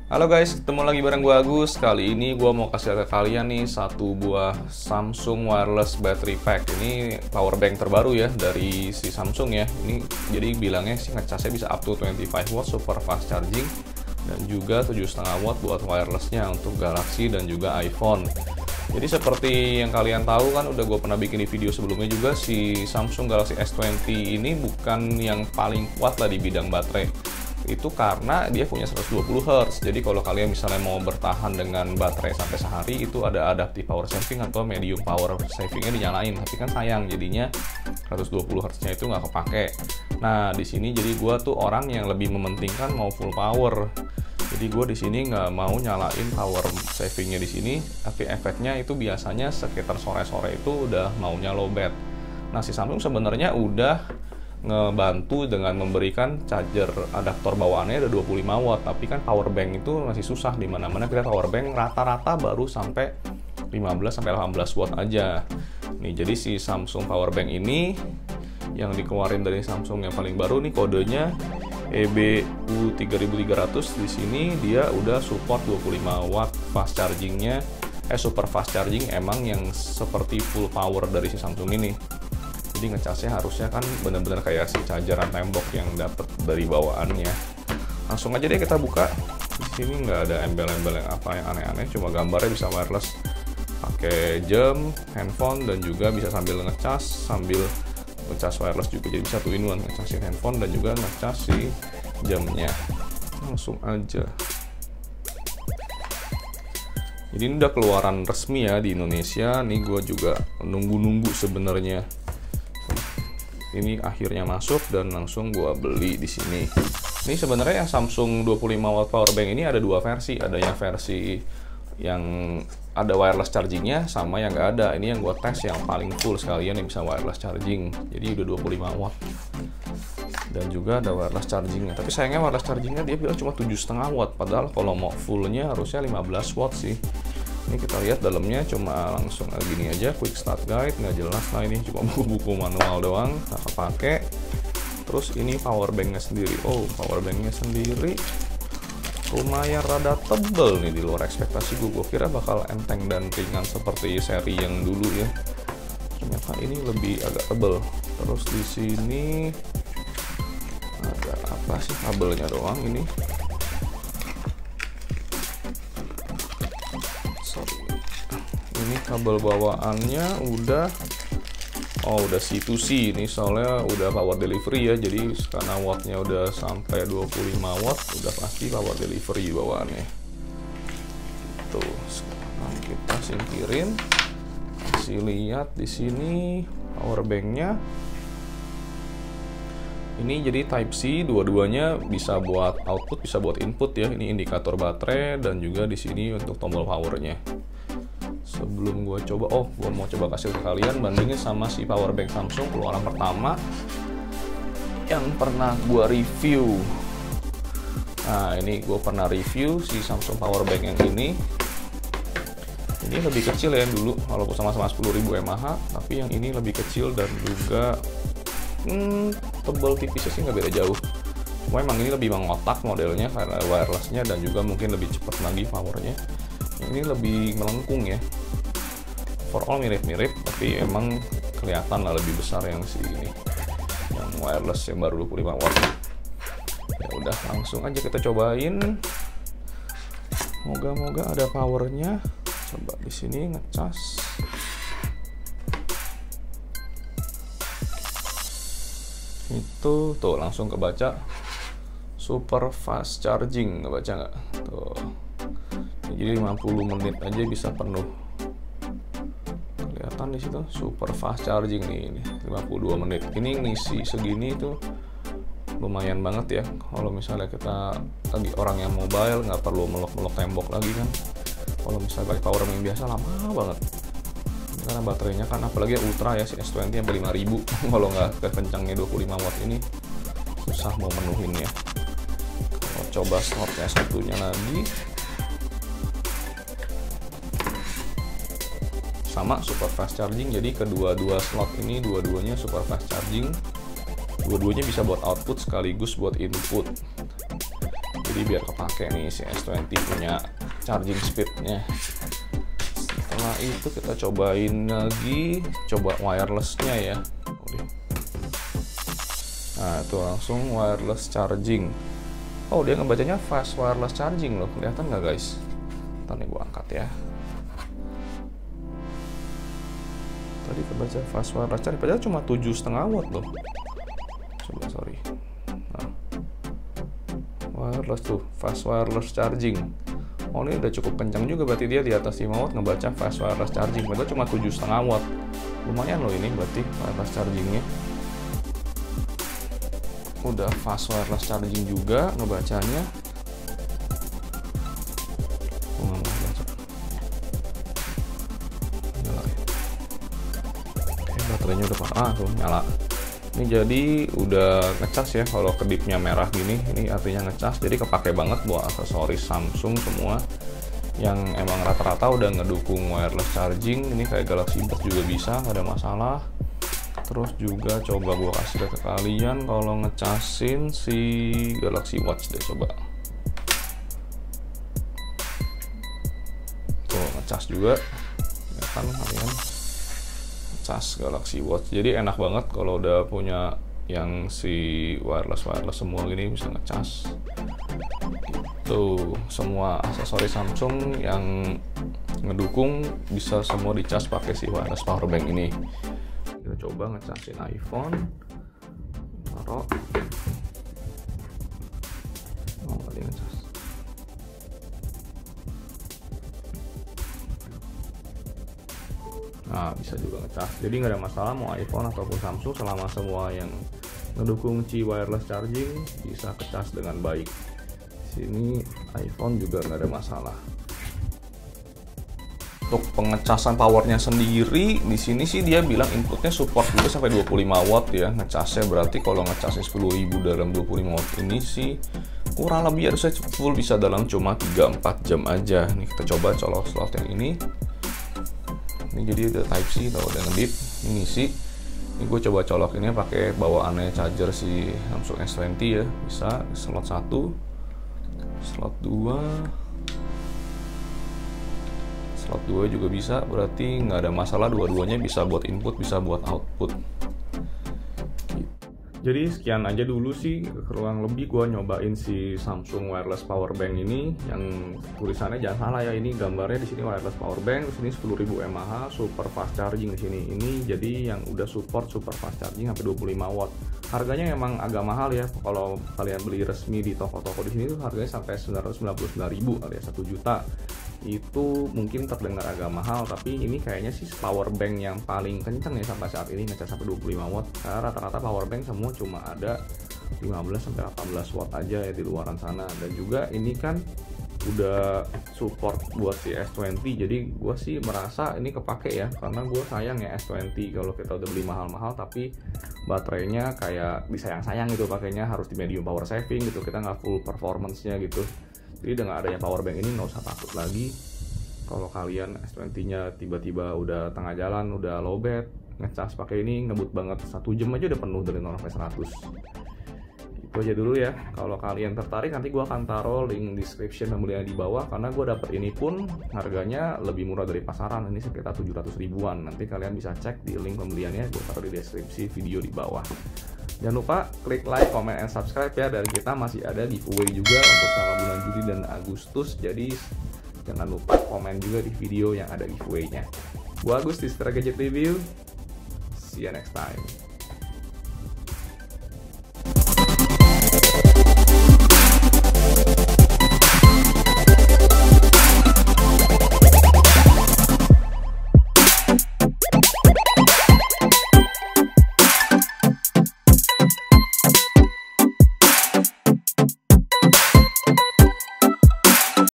Halo guys, ketemu lagi bareng gue Agus. Kali ini gue mau kasih ke kalian nih satu buah Samsung Wireless Battery Pack. Ini power bank terbaru ya dari si Samsung ya. Ini jadi bilangnya sih ngecasnya bisa up to 25 watt super fast charging dan juga 7,5 watt buat wirelessnya untuk Galaxy dan juga iPhone. Jadi seperti yang kalian tahu kan udah gue pernah bikin di video sebelumnya juga, si Samsung Galaxy S20 ini bukan yang paling kuat lah di bidang baterai. Itu karena dia punya 120 Hz. Jadi kalau kalian misalnya mau bertahan dengan baterai sampai sehari, itu ada adaptive power saving atau medium power savingnya dinyalain. Tapi kan sayang jadinya 120 Hz-nya itu nggak kepake. Nah di sini jadi gue tuh orang yang lebih mementingkan mau full power. Jadi gue di sini nggak mau nyalain power savingnya di sini, tapi efeknya itu biasanya sekitar sore-sore itu udah maunya lowbat. Nah si Samsung sebenarnya udah ngebantu dengan memberikan charger adaptor bawaannya ada 25 watt, tapi kan power bank itu masih susah, di mana-mana kita power bank rata-rata baru sampai 15 sampai 18 watt aja. Nih jadi si Samsung power bank ini yang dikeluarin dari Samsung yang paling baru nih, kodenya EBU3300. Di sini dia udah support 25 watt fast chargingnya, super fast charging emang yang seperti full power dari si Samsung ini. Jadi ngecasnya harusnya kan bener-bener kayak si chargeran tembok yang dapet dari bawaannya. Langsung aja deh kita buka. Di sini nggak ada embel-embel yang apa yang aneh-aneh, cuma gambarnya bisa wireless, pakai jam, handphone, dan juga bisa sambil ngecas sambil ngecas wireless juga. Jadi bisa 2-in-1, ngecasin handphone dan juga ngecas si jamnya. Langsung aja. Jadi ini udah keluaran resmi ya di Indonesia. Nih gue juga nunggu-nunggu sebenarnya. Ini akhirnya masuk dan langsung gua beli di sini. Ini sebenarnya yang Samsung 25 watt power bank ini ada dua versi. Ada yang versi yang ada wireless chargingnya sama yang nggak ada. Ini yang gua tes yang paling full sekalian yang bisa wireless charging. Jadi udah 25 watt. Dan juga ada wireless chargingnya. Tapi sayangnya wireless chargingnya dia bilang cuma 7,5 watt. Padahal kalau mau fullnya harusnya 15 watt sih. Ini kita lihat dalamnya cuma langsung gini aja, quick start guide, nggak jelas lah, ini cuma buku-buku manual doang, nggak kepake. Terus ini power banknya sendiri. Oh, power banknya sendiri lumayan rada tebel nih, di luar ekspektasi gue. Gue kira bakal enteng dan ringan seperti seri yang dulu ya. Ternyata ini lebih agak tebel. Terus di sini ada apa sih, kabelnya doang ini. Ini kabel bawaannya udah C2C ini, soalnya udah power delivery ya. Jadi karena wattnya udah sampai 25 watt, udah pasti power delivery bawaannya. Tuh, sekarang kita singkirin, kasih lihat di sini power banknya. Ini jadi Type C, dua-duanya bisa buat output, bisa buat input ya. Ini indikator baterai dan juga di sini untuk tombol powernya. Sebelum gue coba, gue mau coba kasih ke kalian bandingin sama si power bank Samsung keluaran pertama yang pernah gue review. Nah ini gue pernah review si Samsung power bank yang ini. Ini lebih kecil ya dulu, walaupun sama-sama 10.000 mAh, tapi yang ini lebih kecil dan juga tebal tipisnya sih nggak beda jauh. Cuma emang ini lebih mengotak modelnya karena wirelessnya dan juga mungkin lebih cepat lagi powernya. Ini lebih melengkung ya. For all mirip-mirip, tapi emang kelihatan lah lebih besar yang si ini, yang wireless yang baru 25 watt. Ya udah, langsung aja kita cobain. Moga-moga ada powernya. Coba di sini ngecas. Itu tuh langsung kebaca super fast charging, ngebaca nggak? Tuh. Jadi 50 menit aja bisa penuh. Kelihatan di situ super fast charging nih, ini 52 menit. Ini ngisi segini tuh lumayan banget ya. Kalau misalnya kita lagi orang yang mobile, nggak perlu meluk-meluk tembok lagi kan. Kalau misalnya pakai power bank biasa lama banget. Karena baterainya kan apalagi yang ultra ya, si S20 sampai 5000. Kalau nggak kekencangnya 25 watt ini susah mau menuhinnya. Kalau coba slotnya satunya lagi, sama super fast charging. Jadi kedua-dua slot ini dua-duanya super fast charging, dua-duanya bisa buat output sekaligus buat input. jadi biar kepake nih si S20 punya charging speednya. Setelah itu kita cobain lagi, coba wirelessnya ya. Nah itu langsung wireless charging. Oh dia ngebacanya fast wireless charging loh, kelihatan nggak guys? Ntar nih gua angkat ya. Tadi kebaca fast wireless charging, padahal cuma 7,5 watt loh. Coba sorry. Nah, wireless tuh, fast wireless charging. Oh ini udah cukup kencang juga, berarti dia di atas 5 watt ngebaca fast wireless charging. Padahal cuma 7,5 watt. Lumayan loh ini berarti wireless chargingnya. Udah fast wireless charging juga ngebacanya. Baterainya udah tuh nyala. Ini jadi udah ngecas ya, kalau kedipnya merah gini ini artinya ngecas, jadi kepake banget buat aksesoris Samsung semua yang emang rata-rata udah ngedukung wireless charging. Ini kayak Galaxy Buds juga bisa, nggak ada masalah. Terus juga coba gua kasih lihat ke kalian kalau ngecasin si Galaxy Watch deh, coba tuh ngecas juga ya kan kalian, cas Galaxy Watch. Jadi enak banget kalau udah punya yang si wireless semua gini bisa ngecas. Tuh semua aksesoris Samsung yang ngedukung bisa semua dicas pakai si wireless power bank ini. Kita coba ngecasin iPhone. Taruh. Oh, tadi ngecas. Nah bisa juga ngecas, jadi nggak ada masalah mau iPhone ataupun Samsung, selama semua yang mendukung Qi wireless charging bisa kecas dengan baik. Sini iPhone juga nggak ada masalah. Untuk pengecasan powernya sendiri di sini sih dia bilang inputnya support juga sampai 25 watt ya ngecasnya. Berarti kalau ngecasnya 10.000 dalam 25 watt ini sih kurang lebih harusnya full bisa dalam cuma 3-4 jam aja. Nih kita coba colok slot yang ini. Ini jadi ada Type C, atau udah ngedip, ini ngisi. Ini gue coba colok ini pakai bawaannya charger si Samsung S20 ya, bisa slot 1, slot 2 juga bisa, berarti nggak ada masalah, dua-duanya bisa buat input, bisa buat output. Jadi sekian aja dulu sih, kurang lebih gue nyobain si Samsung wireless power bank ini. Yang tulisannya jangan salah ya, ini gambarnya di sini wireless power bank, di sini 10.000 mAh super fast charging di sini. Ini jadi yang udah support super fast charging sampai 25 watt. Harganya emang agak mahal ya, kalau kalian beli resmi di toko-toko di sini tuh harganya sampai 999.000 kali ya, 1 juta. Itu mungkin terdengar agak mahal, tapi ini kayaknya sih power bank yang paling kenceng ya sampai saat ini, ngecas sampai 25 watt. Karena rata-rata power bank semua cuma ada 15-18 watt aja ya di luaran sana. Dan juga ini kan udah support buat si S20, jadi gue sih merasa ini kepake ya, karena gue sayang ya S20 kalau kita udah beli mahal-mahal tapi baterainya kayak disayang-sayang gitu, pakainya harus di medium power saving gitu, kita nggak full performance-nya gitu. Jadi dengan adanya power bank ini nggak usah takut lagi kalau kalian S20-nya tiba-tiba udah tengah jalan, udah lowbat, ngecas pakai ini ngebut banget, 1 jam aja udah penuh dari 0 sampai 100. Itu aja dulu ya. Kalau kalian tertarik nanti gue akan taruh link description pembelian di bawah, karena gue dapet ini pun harganya lebih murah dari pasaran, ini sekitar 700 ribuan. Nanti kalian bisa cek di link pembeliannya, gue taruh di deskripsi video di bawah. Jangan lupa klik like, comment, and subscribe ya. Dan kita masih ada giveaway juga untuk selama bulan Juli dan Agustus. Jadi jangan lupa komen juga di video yang ada giveaway-nya. Gua Agus di Secara Gadget Review. See you next time.